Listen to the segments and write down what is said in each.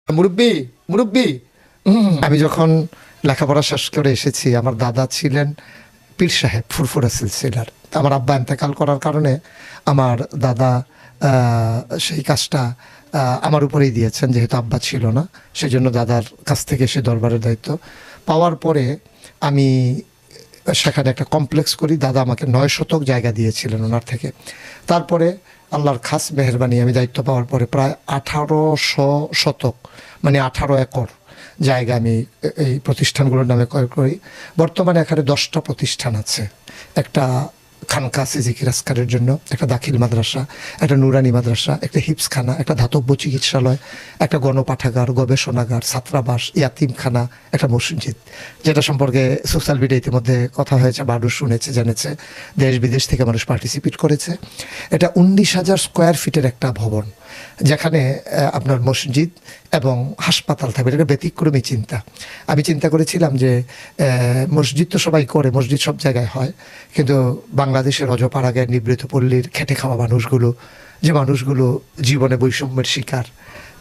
মুরব্বি মুরব্বি। আমি যখন লেখাপড়া শেষ করে এসেছি, আমার দাদা ছিলেন পীর সাহেব, ফুরফুরা সিলসিলার। তা আমার আব্বা ইন্তেকাল করার কারণে আমার দাদা সেই কাজটা আমার উপরেই দিয়েছেন, যেহেতু আব্বা ছিল না। সেই জন্য দাদার কাছ থেকে সে দরবারের দায়িত্ব পাওয়ার পরে আমি সেখানে একটা কমপ্লেক্স করি। দাদা আমাকে 9 শতক জায়গা দিয়েছিলেন ওনার থেকে। তারপরে আল্লাহর খাস মেহেরবানি, আমি দায়িত্ব পাওয়ার পরে প্রায় 1800 শতক, মানে 18 একর জায়গা আমি এই প্রতিষ্ঠানগুলোর নামে ক্রয় করি। বর্তমানে এখানে 10টা প্রতিষ্ঠান আছে। একটা খানকা সিজিকির আসকারের জন্য, একটা দাখিল মাদ্রাসা, একটা নুরানি মাদ্রাসা, একটা হিপসখানা, একটা ধাতব্য চিকিৎসালয়, একটা গণপাঠাগার, গবেষণাগার, ছাত্রাবাস, ইয়াতিমখানা, একটা মসজিদ, যেটা সম্পর্কে সোশ্যাল মিডিয়া ইতিমধ্যে কথা হয়েছে, মানুষ শুনেছে, জেনেছে, দেশ বিদেশ থেকে মানুষ পার্টিসিপেট করেছে। এটা 19,000 স্কোয়ার ফিটের একটা ভবন, যেখানে আপনার মসজিদ এবং হাসপাতাল থাকবে। এটা ব্যতিক্রমী চিন্তা। আমি চিন্তা করেছিলাম যে মসজিদ তো সবাই করে, মসজিদ সব জায়গায় হয়, কিন্তু বাংলাদেশের অজপাড়াগায় নিবৃত পল্লীর খেটে খাওয়া মানুষগুলো, যে মানুষগুলো জীবনে বৈষম্যের শিকার,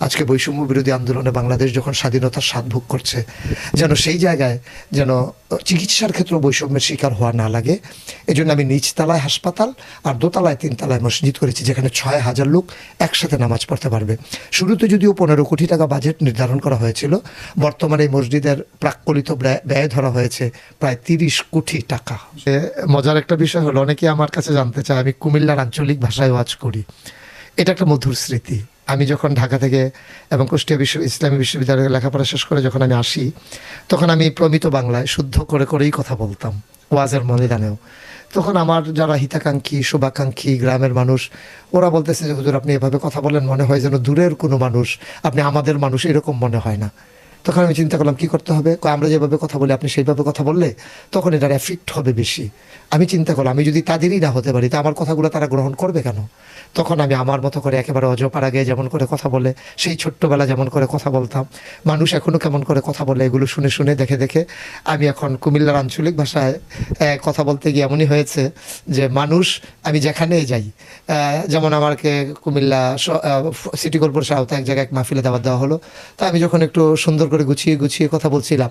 আজকে বৈষম্য বিরোধী আন্দোলনে বাংলাদেশ যখন স্বাধীনতার স্বাদ ভোগ করছে, যেন সেই জায়গায় যেন চিকিৎসার ক্ষেত্রে বৈষম্যের শিকার হওয়া না লাগে, এজন্য আমি নিচতলায় হাসপাতাল আর দোতলায় 3তলায় মসজিদ করেছি, যেখানে 6,000 লোক একসাথে নামাজ পড়তে পারবে। শুরুতে যদিও 15 কোটি টাকা বাজেট নির্ধারণ করা হয়েছিল, বর্তমানে এই মসজিদের প্রাক্কলিত ব্যয় ধরা হয়েছে প্রায় 30 কোটি টাকা। মজার একটা বিষয় হলো, অনেকে আমার কাছে জানতে চায় আমি কুমিল্লার আঞ্চলিক ভাষায় ওয়াজ করি। এটা একটা মধুর স্মৃতি। আমি যখন ঢাকা থেকে এবং কুষ্টিয়া ইসলামী বিশ্ববিদ্যালয়ে লেখাপড়া শেষ করে যখন আমি আসি, তখন আমি প্রমিত বাংলায় শুদ্ধ করে করেই কথা বলতাম, ওয়াজের ময়দানেও। তখন আমার যারা হিতাকাঙ্ক্ষী, শুভাকাঙ্ক্ষী গ্রামের মানুষ, ওরা বলতেছে যে হুজুর আপনি এভাবে কথা বলেন, মনে হয় যেন দূরের কোনো মানুষ, আপনি আমাদের মানুষ, এরকম মনে হয় না। তখন আমি চিন্তা করলাম কী করতে হবে। আমরা যেভাবে কথা বলি আপনি সেইভাবে কথা বললে তখন এটার এফেক্ট হবে বেশি। আমি চিন্তা করলাম আমি যদি তাদেরই না হতে পারি, তা আমার কথাগুলো তারা গ্রহণ করবে কেন? তখন আমি আমার মতো করে একেবারে অজপাড়াগে যেমন করে কথা বলে, সেই ছোট্টবেলা যেমন করে কথা বলতাম, মানুষ এখনও কেমন করে কথা বলে, এগুলো শুনে শুনে দেখে দেখে আমি এখন কুমিল্লার আঞ্চলিক ভাষায় কথা বলতে গিয়ে এমনই হয়েছে যে মানুষ, আমি যেখানেই যাই, যেমন আমাকে কুমিল্লা সিটি কর্পোরেশন আওতায় এক জায়গায় এক মাহফিলে দাওয়াত দেওয়া হলো। তা আমি যখন একটু সুন্দর করে গুছিয়ে গুছিয়ে কথা বলছিলাম,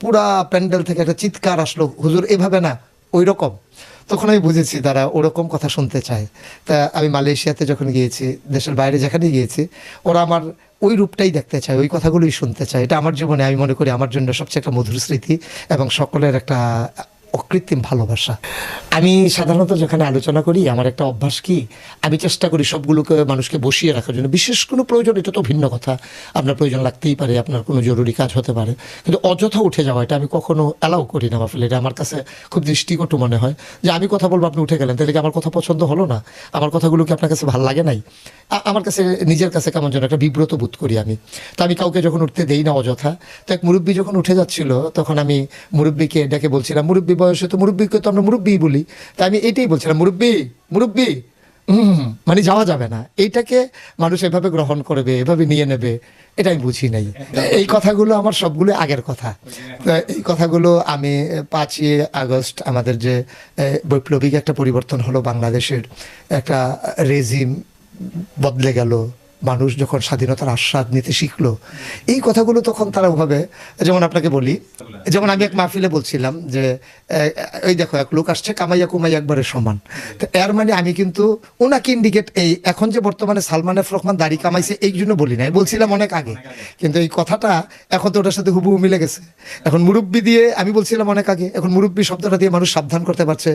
পুরা প্যান্ডেল থেকে একটা চিৎকার আসলো, হুজুর এভাবে না, ওই রকম। তখন আমি বুঝেছি তারা ওরকম কথা শুনতে চায়। তা আমি মালয়েশিয়াতে যখন গিয়েছি, দেশের বাইরে যেখানেই গিয়েছি, ওরা আমার ওই রূপটাই দেখতে চায়, ওই কথাগুলোই শুনতে চায়। এটা আমার জীবনে আমি মনে করি আমার জন্য সবচেয়ে একটা মধুর স্মৃতি এবং সকলের একটা অকৃত্রিম ভালোবাসা। আমি সাধারণত যেখানে আলোচনা করি, আমার একটা অভ্যাস কি, আমি চেষ্টা করি সবগুলোকে মানুষকে বসিয়ে রাখার জন্য। বিশেষ কোনো প্রয়োজন, এটা তো ভিন্ন কথা, আপনার প্রয়োজন লাগতেই পারে, আপনার কোনো জরুরি কাজ হতে পারে, কিন্তু অযথা উঠে যাওয়া এটা আমি কখনো অ্যালাউ করি না। মাহফিলে এটা আমার কাছে খুব দৃষ্টিকটু মনে হয় যে আমি কথা বলবো, আপনি উঠে গেলেন, তাহলে কি আমার কথা পছন্দ হলো না? আমার কথাগুলো কি আপনার কাছে ভালো লাগে নাই? আমার কাছে নিজের কাছে কেমন যেন একটা বিব্রত বোধ করি আমি। তো আমি কাউকে যখন উঠতে দেই না অযথা। তো এক মুরব্বী যখন উঠে যাচ্ছিল, তখন আমি মুরব্বীকে ডেকে বলছিলাম, মুরব্বী বয়সে তো মুরব্বীকে তো আমরা মুরব্বী বলি, তাই আমি এটাই বলছিলাম, মুরব্বী মুরব্বী, মানে যাওয়া যাবে না। এইটাকে মানুষ এভাবে গ্রহণ করবে, এভাবে নিয়ে নেবে, এটা আমি বুঝি নাই। এই কথাগুলো আমার সবগুলো আগের কথা। এই কথাগুলো আমি 5ই আগস্ট আমাদের যে বৈপ্লবিক একটা পরিবর্তন হলো, বাংলাদেশের একটা রেজিম বদলে গেল, মানুষ যখন স্বাধীনতার আস্বাদ নিতে শিখলো, এই কথাগুলো তখন তারা ওভাবে, যেমন আপনাকে বলি, যেমন আমি এক মাহফিলে বলছিলাম যে এই দেখো এক লোক আসছে, কামাইয়া কুমাইয়া একবারে সমান। তো এর মানে আমি কিন্তু ওনাকে ইন্ডিকেট, এই এখন যে বর্তমানে সালমান এফ রহমান দাড়ি কামাইছে এই জন্য বলি নাই, বলছিলাম অনেক আগে, কিন্তু এই কথাটা এখন তো ওটার সাথে হুবহু মিলে গেছে। এখন মুরব্বি দিয়ে আমি বলছিলাম অনেক আগে, এখন মুরব্বি শব্দটা দিয়ে মানুষ সাবধান করতে পারছে।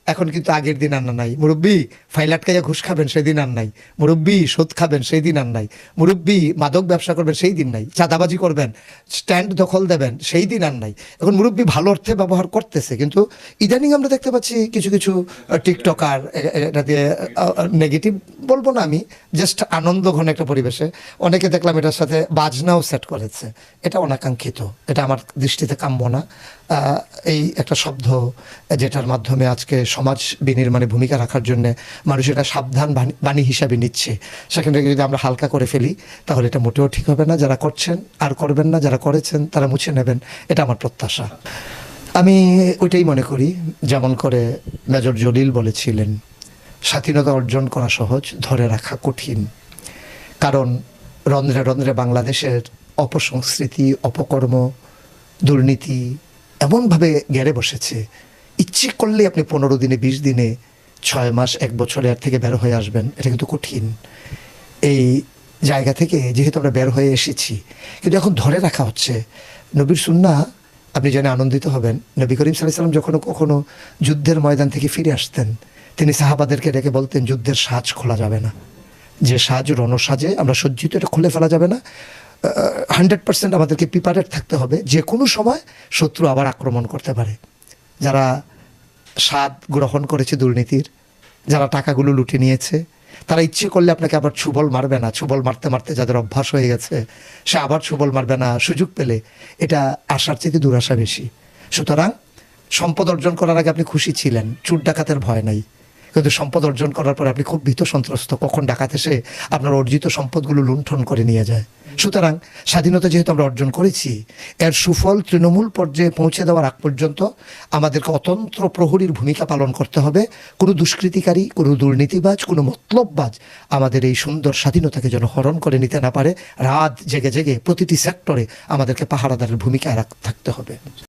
এখন কিন্তু আগের দিন আর নাই। মুরব্বী ফাইল আটকাইয়া ঘুষ খাবেন সেই দিন আর নাই, মুরব্বী সুদ খাবেন সেই দিন আর নাই, মুরব্বী মাদক ব্যবসা করবেন সেই দিন নাই, চাঁদাবাজি করবেন, স্ট্যান্ড দখল দেবেন সেই দিন আর নাই। এখন মুরব্বী ভালো অর্থে ব্যবহার করতেছে, কিন্তু ইদানিং আমরা দেখতে পাচ্ছি কিছু কিছু টিকটকার, এটা দিয়ে নেগেটিভ বলবো না আমি, জাস্ট আনন্দ ঘন একটা পরিবেশে অনেকে দেখলাম এটার সাথে বাজনাও সেট করেছে। এটা অনাকাঙ্ক্ষিত, এটা আমার দৃষ্টিতে কাম্য না। এই একটা শব্দ যেটার মাধ্যমে আজকে সমাজ বিনির্মাণে ভূমিকা রাখার জন্য মানুষ এটা সাবধান বাণী হিসাবে নিচ্ছে, সেখানে যদি আমরা হালকা করে ফেলি তাহলে এটা মোটেও ঠিক হবে না। যারা করছেন আর করবেন না, যারা করেছেন তারা মুছে নেবেন, এটা আমার প্রত্যাশা। আমি ওইটাই মনে করি, যেমন করে মেজর জলিল বলেছিলেন, স্বাধীনতা অর্জন করা সহজ, ধরে রাখা কঠিন। কারণ রন্ধ্রে রন্ধ্রে বাংলাদেশের অপসংস্কৃতি, অপকর্ম, দুর্নীতি এমনভাবে গেড়ে বসেছে, ইচ্ছে করলে আপনি 15 দিনে, 20 দিনে, 6 মাস, 1 বছরে এর থেকে বের হয়ে আসবেন। এটা কিন্তু কঠিন। এই জায়গা থেকে যেহেতু আমরা বের হয়ে এসেছি, কিন্তু এখন ধরে রাখা হচ্ছে নবীর সুন্নাহ। আপনি জেনে আনন্দিত হবেন, নবী করিম সাল্লাল্লাহু আলাইহি ওয়াসাল্লাম যখন কখনো যুদ্ধের ময়দান থেকে ফিরে আসতেন, তিনি সাহাবাদেরকে ডেকে বলতেন, যুদ্ধের সাজ খোলা যাবে না, যে সাজ রণসাজে আমরা সজ্জিত, এটা খুলে ফেলা যাবে না। 100% আমাদেরকে প্রিপারেড থাকতে হবে, যে কোনো সময় শত্রু আবার আক্রমণ করতে পারে। যারা স্বাদ গ্রহণ করেছে দুর্নীতির, যারা টাকাগুলো লুটে নিয়েছে, তারা ইচ্ছে করলে আপনাকে আবার ছুবল মারবে না। ছুবল মারতে মারতে যাদের অভ্যাস হয়ে গেছে, সে আবার ছুবল মারবে না সুযোগ পেলে। এটা আশার চেয়ে দুরাশা বেশি। সুতরাং সম্পদ অর্জন করার আগে আপনি খুশি ছিলেন, চুর ডাকাতের ভয় নাই। কিন্তু সম্পদ অর্জন করার পর আপনি খুব ভীত সন্ত্রস্ত, কখন ডাকাত এসে আপনার অর্জিত সম্পদগুলো লুণ্ঠন করে নিয়ে যায়। সুতরাং স্বাধীনতা যেহেতু আমরা অর্জন করেছি, এর সুফল তৃণমূল পর্যায়ে পৌঁছে দেওয়ার আগ পর্যন্ত আমাদেরকে অতন্ত্র প্রহরীর ভূমিকা পালন করতে হবে। কোনো দুষ্কৃতিকারী, কোনো দুর্নীতিবাজ, কোনো মতলববাজ আমাদের এই সুন্দর স্বাধীনতাকে যেন হরণ করে নিতে না পারে। রাত জেগে জেগে প্রতিটি সেক্টরে আমাদেরকে পাহারাদারের ভূমিকায় থাকতে হবে।